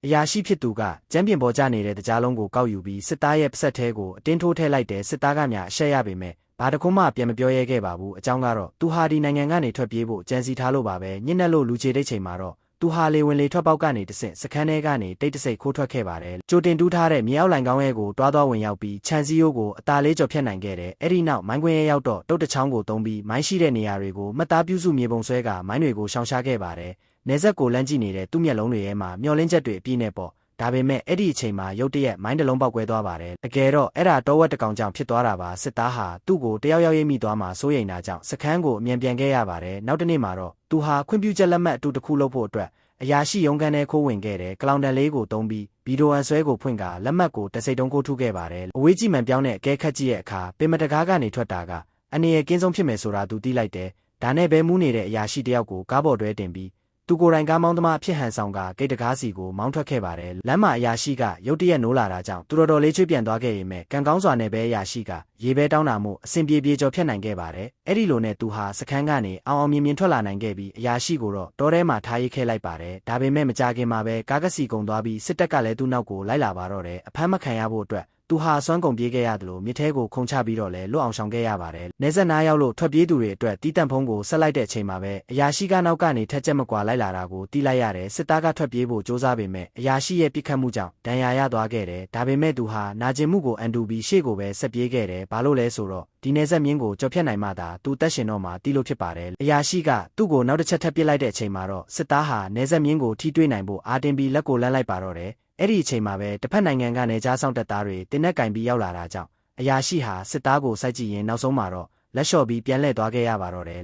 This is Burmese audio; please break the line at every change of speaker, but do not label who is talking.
အရာရှိဖြစ်သူကကျမ်းပြင်ပေါ်ကျနေတဲ့တရားလုံးကိုကောက်ယူပြီးစစ်သားရဲ့ပစက်ထဲကိုအတင်းထိုးထည့်လိုက်တဲ့စစ်သားကများအရှက်ရပေမဲ့ဘာတခုမှပြန်မပြောရဲခဲ့ပါဘူးအကြောင်းကတော့သူဟာဒီနိုင်ငံကနေထွက်ပြေးဖို့ကြံစီထားလို့ပါပဲညှစ်နှက်လို့လူချေတဲ့ချိန်မှာတော့သူဟာလေဝင်လေထွက်ပေါက်ကနေတဆင့်စခန်းထဲကနေတိတ်တဆိတ်ခိုးထွက်ခဲ့ပါတယ်ကြိုတင်တူးထားတဲ့မြေအောက်လိုင်ကောင်းရဲကိုတွားဝင်ရောက်ပြီးခြံစည်းရိုးကိုအသာလေးကျော်ဖြတ်နိုင်ခဲ့တယ်အဲ့ဒီနောက်မိုင်းခွင်းရဲရောက်တော့တုတ်တချောင်းကိုသုံးပြီးမိုင်းရှိတဲ့နေရာတွေကိုမှတ်သားပြုစုမြေပုံဆွဲကမိုင်းတွေကိုရှောင်ရှားခဲ့ပါတယ်နေဆက်ကိုလမ်းကြည့်နေတဲ့သူ့မျက်လုံးတွေထဲမှာမျောလင်းချက်တွေအပြည့်နဲ့ပေါ့ဒါပေမဲ့အဲ့ဒီအချိန်မှာရုတ်တရက်မိုင်းတစ်လုံးပေါက်ကွဲသွားပါတယ်တကယ်တော့အဲ့ဒါတောဝက်တကောင်ကြောင့်ဖြစ်သွားတာပါစစ်သားဟာသူ့ကိုတယောက်ရိပ်မိသွားမှာစိုးရိမ်တာကြောင့်စခန်းကိုအမြန်ပြန်ခဲ့ရပါတယ်နောက်တစ်နေ့မှာတော့သူဟာခွင့်ပြုချက်လက်မှတ်အတူတစ်ခုလုပ်ဖို့အတွက်အရာရှိရုံးခန်းထဲခိုးဝင်ခဲ့တယ်ကလောင်တန်လေးကိုသုံးပြီးဗီဒီယိုအန်ဆွဲကိုဖွင့်ကလက်မှတ်ကိုတစိတ်တုံးကိုထုခဲ့ပါတယ်အဝေးကြည့်မှန်ပြောင်းတဲ့အကဲခတ်ကြည့်ရဲ့အခါပင်မတကားကနေထွက်တာကအနေရကင်းဆုံးဖြစ်မယ်ဆိုတာသူသိလိုက်တယ်ဒါနဲ့ပဲမူးနေတဲ့အရာရှိတယောက်ကိုကားပေါ်တွဲတင်ပြီးသူကိုယ်တိုင်ကားမောင်းသမားဖြစ်ဟန်ဆောင်ကဂိတ်တကားစီကိုမောင်းထွက်ခဲ့ပါတယ်လမ်းမှာအရာရှိကရုတ်တရက်နိုးလာတာကြောင့်သူတော်လေးချွေးပြန်သွားခဲ့ရင်မဲ့ကံကောင်းစွာနဲ့ပဲအရာရှိကရေပဲတောင်းတာမို့အဆင်ပြေကျော်ဖြတ်နိုင်ခဲ့ပါတယ်အဲ့ဒီလိုနဲ့သူဟာစခန်းကနေအောင်မြင်ထွက်လာနိုင်ခဲ့ပြီးအရာရှိကိုတော့တောထဲမှာထားရိတ်ခဲ့လိုက်ပါတယ်ဒါပေမဲ့မကြခင်မှာပဲကားကစီကုံသွားပြီးစစ်တပ်ကလည်းသူ့နောက်ကိုလိုက်လာပါတော့တယ်အဖမ်းမခံရဖို့အတွက်သူဟာစွမ်းကုန်ပြေးခဲ့ရတယ်လို့မြစ်ထဲကိုခုန်ချပြီးတော့လဲလွတ်အောင်ရှောင်ခဲ့ရပါတယ်။နေဆက်နားရောက်လို့ထွက်ပြေးသူတွေအတွက်တီးတန့်ဖုံးကိုဆက်လိုက်တဲ့အချိန်မှာပဲအရာရှိကနောက်ကနေထက်ချက်မကွာလိုက်လာတာကိုတီးလိုက်ရတယ်စစ်သားကထွက်ပြေးဖို့စ조사ပေမဲ့အရာရှိရဲ့ပြစ်ခတ်မှုကြောင့်ဒဏ်ရာရသွားခဲ့တယ်။ဒါပေမဲ့သူဟာနာကျင်မှုကိုအန်တူပြီးရှေ့ကိုပဲဆက်ပြေးခဲ့တယ်။ဘာလို့လဲဆိုတော့ဒီနေဆက်မြင်းကိုကြော်ဖြတ်နိုင်မှသာသူတက်ရှင်တော့မှတီးလို့ဖြစ်ပါတယ်။အရာရှိကသူ့ကိုနောက်တစ်ချက်ထပ်ပစ်လိုက်တဲ့အချိန်မှာတော့စစ်သားဟာနေဆက်မြင်းကိုထိတွေ့နိုင်ဖို့အာတင်ပြီးလက်ကိုလန့်လိုက်ပါတော့တယ်။အဲ့ဒီအချိန်မှာပဲတစ်ဖက်နိုင်ငံကနေကြားဆောင်တပ်သားတွေတင်းနဲ့ကင်ပြီးရောက်လာတာကြောင့်အရာရှိဟာစစ်သားကိုစိုက်ကြည့်ရင်နောက်ဆုံးမှာတော့လက်လျှော့ပြီးပြန်လှည့်သွားခဲ့ရပါတော့တယ်